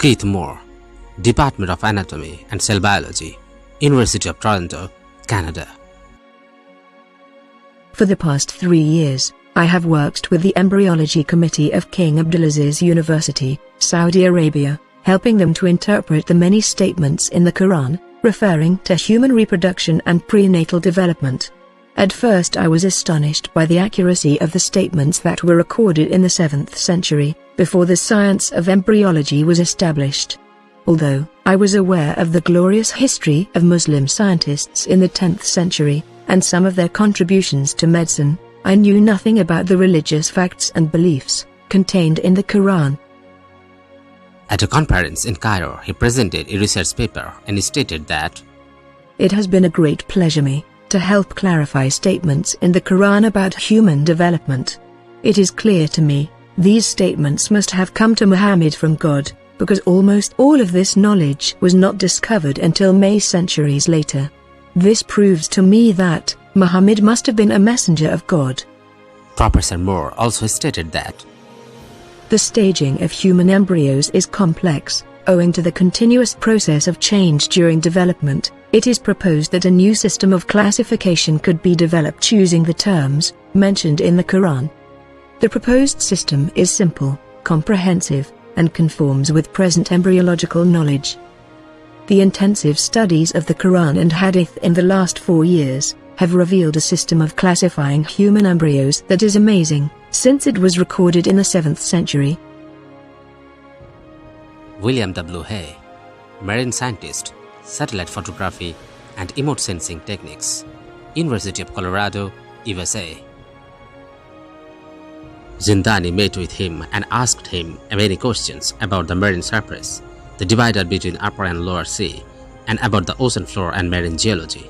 Keith Moore, Department of Anatomy and Cell Biology, University of Toronto, Canada. For the past 3 years, I have worked with the Embryology Committee of King Abdulaziz University, Saudi Arabia, helping them to interpret the many statements in the Qur'an, referring to human reproduction and prenatal development. At first I was astonished by the accuracy of the statements that were recorded in the 7th century, before the science of embryology was established. Although I was aware of the glorious history of Muslim scientists in the 10th century, and some of their contributions to medicine, I knew nothing about the religious facts and beliefs contained in the Qur'an. At a conference in Cairo, he presented a research paper and stated that, "It has been a great pleasure me to help clarify statements in the Qur'an about human development. It is clear to me, these statements must have come to Muhammad from God, because almost all of this knowledge was not discovered until many centuries later. This proves to me that Muhammad must have been a messenger of God." Professor Moore also stated that, "The staging of human embryos is complex, owing to the continuous process of change during development. It is proposed that a new system of classification could be developed using the terms mentioned in the Qur'an. The proposed system is simple, comprehensive, and conforms with present embryological knowledge. The intensive studies of the Qur'an and Hadith in the last 4 years have revealed a system of classifying human embryos that is amazing, since it was recorded in the 7th century. William W. Hay, marine scientist, satellite photography and remote sensing techniques, University of Colorado, USA. Zindani met with him and asked him many questions about the marine surface, the divider between upper and lower sea, and about the ocean floor and marine geology.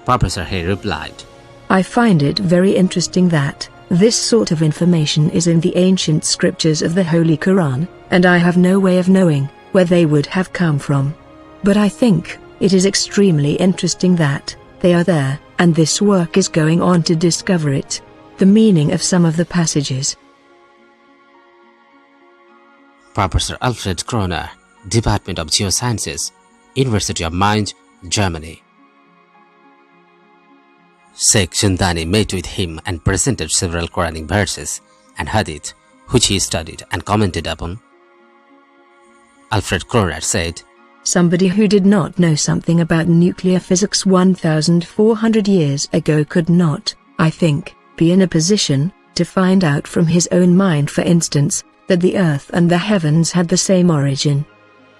Professor Hay replied, "I find it very interesting that this sort of information is in the ancient scriptures of the Holy Qur'an, and I have no way of knowing where they would have come from. But I think it is extremely interesting that they are there, and this work is going on to discover it, the meaning of some of the passages." Professor Alfred Kroner, Department of Geosciences, University of Mainz, Germany. Sheikh Zindani met with him and presented several Quranic verses and Hadith, which he studied and commented upon. Alfred Kroner said, "Somebody who did not know something about nuclear physics 1,400 years ago could not, I think, be in a position to find out from his own mind, for instance, that the earth and the heavens had the same origin.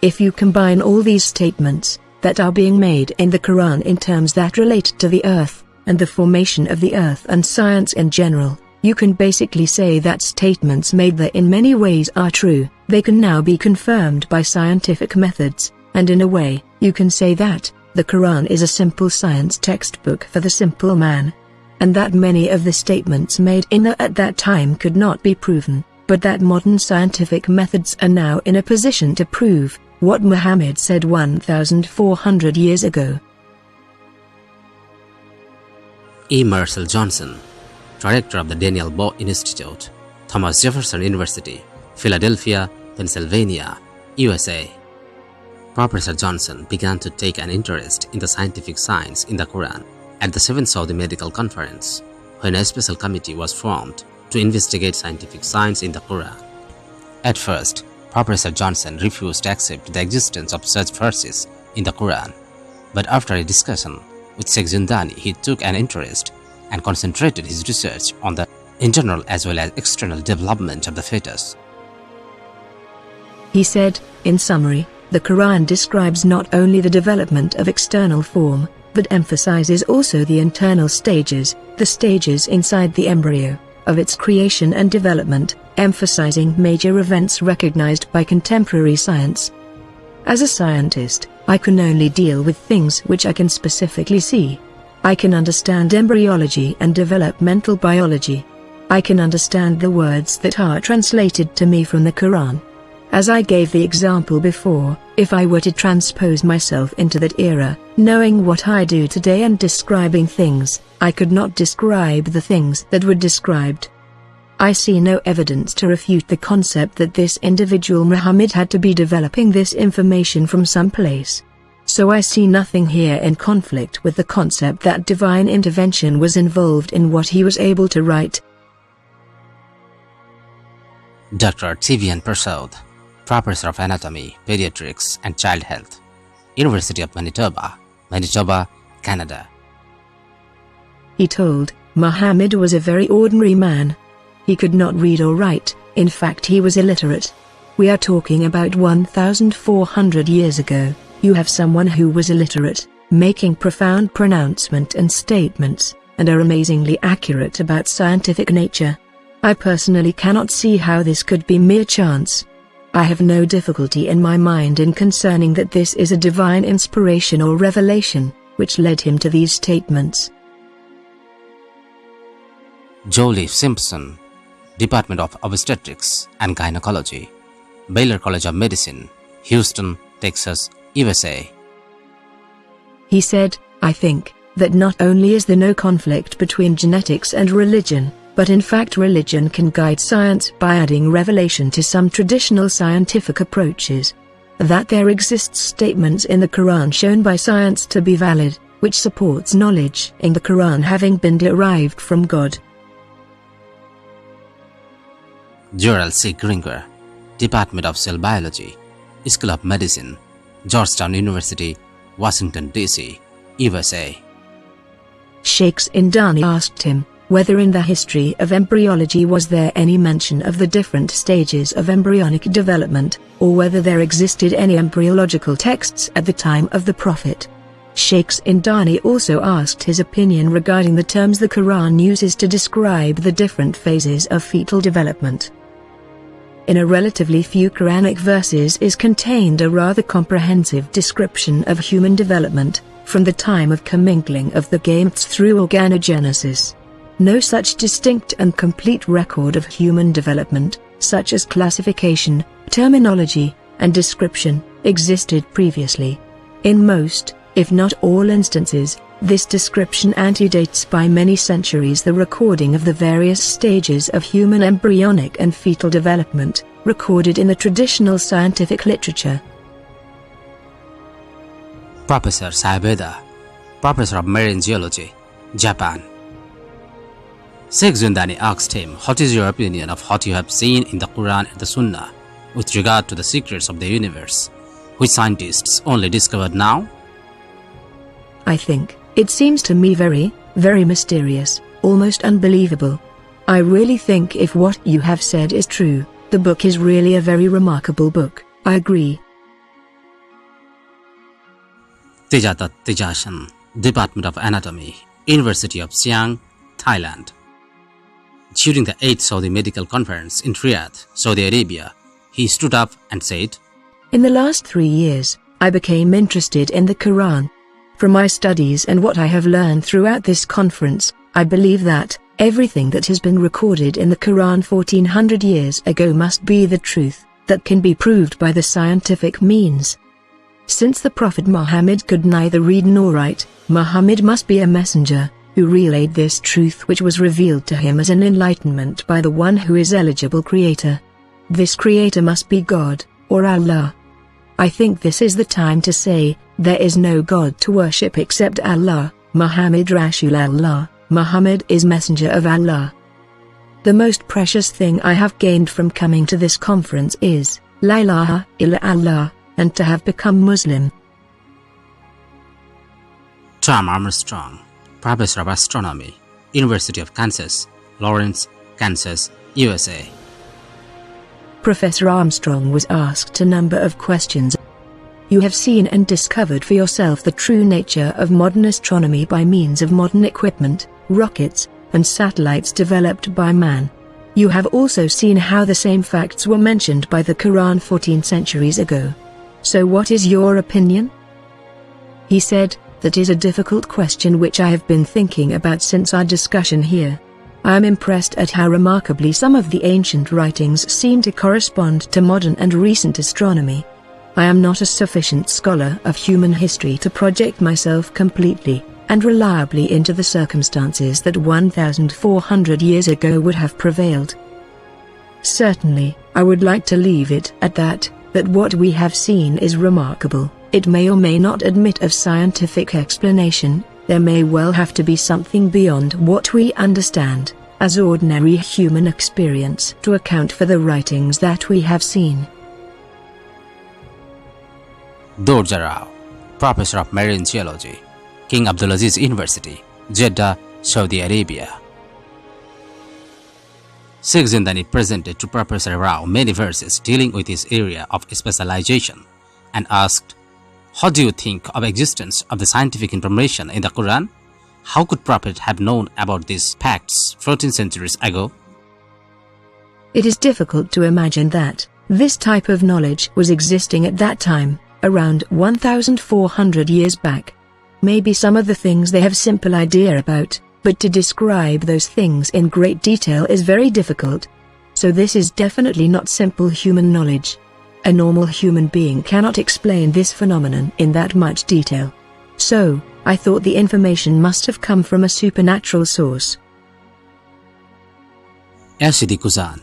If you combine all these statements that are being made in the Qur'an in terms that relate to the earth and the formation of the earth and science in general, you can basically say that statements made there in many ways are true. They can now be confirmed by scientific methods, and in a way, you can say that the Qur'an is a simple science textbook for the simple man, and that many of the statements made in there at that time could not be proven, but that modern scientific methods are now in a position to prove what Muhammad said 1,400 years ago." E. Marcel Johnson, Director of the Daniel Baugh Institute, Thomas Jefferson University, Philadelphia, Pennsylvania, USA. Professor Johnson began to take an interest in the scientific science in the Quran at the 7th Saudi Medical Conference, when a special committee was formed to investigate scientific science in the Quran. At first, Professor Johnson refused to accept the existence of such verses in the Quran, but after a discussion with Sheikh Zindani, he took an interest and concentrated his research on the internal as well as external development of the fetus. He said, "In summary, the Quran describes not only the development of external form, but emphasizes also the internal stages, the stages inside the embryo, of its creation and development, emphasizing major events recognized by contemporary science. As a scientist, I can only deal with things which I can specifically see. I can understand embryology and developmental biology. I can understand the words that are translated to me from the Quran. As I gave the example before, if I were to transpose myself into that era, knowing what I do today and describing things, I could not describe the things that were described." I see no evidence to refute the concept that this individual Muhammad had to be developing this information from some place. So I see nothing here in conflict with the concept that divine intervention was involved in what he was able to write. Dr. T.V.N. Prasad, Professor of Anatomy, Paediatrics and Child Health, University of Manitoba, Canada. He told, Muhammad was a very ordinary man. He could not read or write, in fact he was illiterate. We are talking about 1,400 years ago. You have someone who was illiterate, making profound pronouncement and statements, and are amazingly accurate about scientific nature. I personally cannot see how this could be mere chance. I have no difficulty in my mind in concerning that this is a divine inspiration or revelation, which led him to these statements. Jolie Simpson, Department of Obstetrics and Gynaecology, Baylor College of Medicine, Houston, Texas, USA. He said, I think, that not only is there no conflict between genetics and religion, but in fact religion can guide science by adding revelation to some traditional scientific approaches. That there exists statements in the Qur'an shown by science to be valid, which supports knowledge in the Qur'an having been derived from God. Gerald C. Gringer, Department of Cell Biology, School of Medicine, Georgetown University, Washington, D.C., USA. Sheikh Zindani asked him whether in the history of embryology was there any mention of the different stages of embryonic development, or whether there existed any embryological texts at the time of the Prophet. Sheikh Zindani also asked his opinion regarding the terms the Quran uses to describe the different phases of fetal development. In a relatively few Quranic verses is contained a rather comprehensive description of human development, from the time of commingling of the gametes through organogenesis. No such distinct and complete record of human development, such as classification, terminology, and description, existed previously. In most, if not all instances, this description antedates by many centuries the recording of the various stages of human embryonic and fetal development, recorded in the traditional scientific literature. Professor Saibeda, Professor of Marine Geology, Japan. Sheikh Zindani asked him, what is your opinion of what you have seen in the Quran and the Sunnah with regard to the secrets of the universe, which scientists only discovered now? I think, it seems to me very, very mysterious, almost unbelievable. I really think if what you have said is true, the book is really a very remarkable book. I agree. Tejatat Tejasan, Department of Anatomy, University of Siang, Thailand. During the 8th Saudi Medical Conference in Riyadh, Saudi Arabia, he stood up and said, In the last 3 years, I became interested in the Quran. From my studies and what I have learned throughout this conference, I believe that everything that has been recorded in the Quran 1400 years ago must be the truth, that can be proved by the scientific means. Since the Prophet Muhammad could neither read nor write, Muhammad must be a messenger, who relayed this truth which was revealed to him as an enlightenment by the one who is eligible creator. This creator must be God, or Allah. I think this is the time to say, there is no God to worship except Allah, Muhammad Rasul Allah, Muhammad is messenger of Allah. The most precious thing I have gained from coming to this conference is, La ilaha illa Allah, and to have become Muslim. Tom Armstrong, Professor of Astronomy, University of Kansas, Lawrence, Kansas, USA. Professor Armstrong was asked a number of questions. You have seen and discovered for yourself the true nature of modern astronomy by means of modern equipment, rockets, and satellites developed by man. You have also seen how the same facts were mentioned by the Quran 14 centuries ago. So what is your opinion? He said, that is a difficult question which I have been thinking about since our discussion here. I am impressed at how remarkably some of the ancient writings seem to correspond to modern and recent astronomy. I am not a sufficient scholar of human history to project myself completely and reliably into the circumstances that 1,400 years ago would have prevailed. Certainly, I would like to leave it at that what what we have seen is remarkable. It may or may not admit of scientific explanation. There may well have to be something beyond what we understand, as ordinary human experience, to account for the writings that we have seen. Dorja Rao, Professor of Marine Geology, King Abdulaziz University, Jeddah, Saudi Arabia. Sheikh Zindani presented to Professor Rao many verses dealing with his area of specialization and asked, "How do you think of existence of the scientific information in the Quran? How could Prophet have known about these facts 14 centuries ago?" It is difficult to imagine that this type of knowledge was existing at that time, around 1400 years back. Maybe some of the things they have simple idea about, but to describe those things in great detail is very difficult. So this is definitely not simple human knowledge. A normal human being cannot explain this phenomenon in that much detail. So, I thought the information must have come from a supernatural source. Ashidi Kuzan,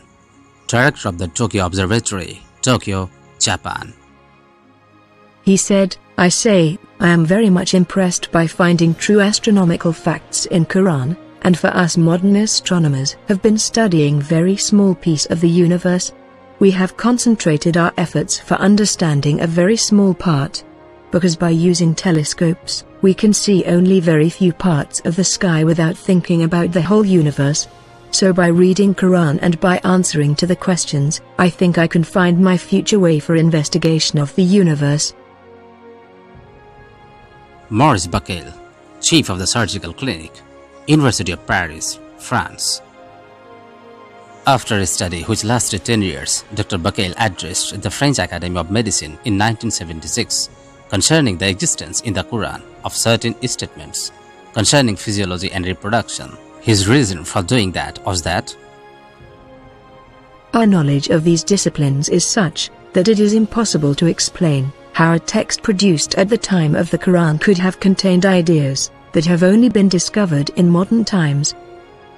Director of the Tokyo Observatory, Tokyo, Japan. He said, "I say, I am very much impressed by finding true astronomical facts in Quran, and for us modern astronomers have been studying very small piece of the universe. We have concentrated our efforts for understanding a very small part. Because by using telescopes, we can see only very few parts of the sky without thinking about the whole universe. So by reading Quran and by answering to the questions, I think I can find my future way for investigation of the universe." Maurice Bucaille, Chief of the Surgical Clinic, University of Paris, France. After a study which lasted 10 years, Dr. Bucaille addressed the French Academy of Medicine in 1976 concerning the existence in the Quran of certain statements concerning physiology and reproduction. His reason for doing that was that our knowledge of these disciplines is such that it is impossible to explain how a text produced at the time of the Quran could have contained ideas that have only been discovered in modern times.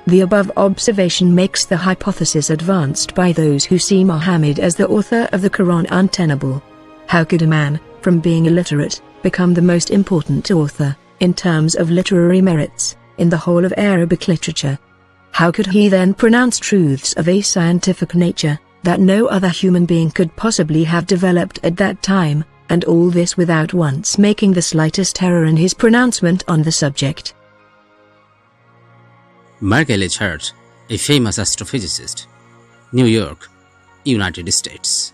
The above observation makes the hypothesis advanced by those who see Muhammad as the author of the Quran untenable. How could a man, from being illiterate, become the most important author, in terms of literary merits, in the whole of Arabic literature? How could he then pronounce truths of a scientific nature, that no other human being could possibly have developed at that time, and all this without once making the slightest error in his pronouncement on the subject? Michael H. Hurt, a famous astrophysicist, New York, United States.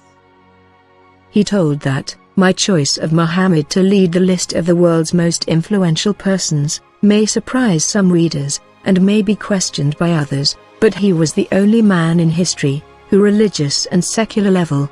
He told that, "My choice of Muhammad to lead the list of the world's most influential persons may surprise some readers, and may be questioned by others, but he was the only man in history, who religious and secular level,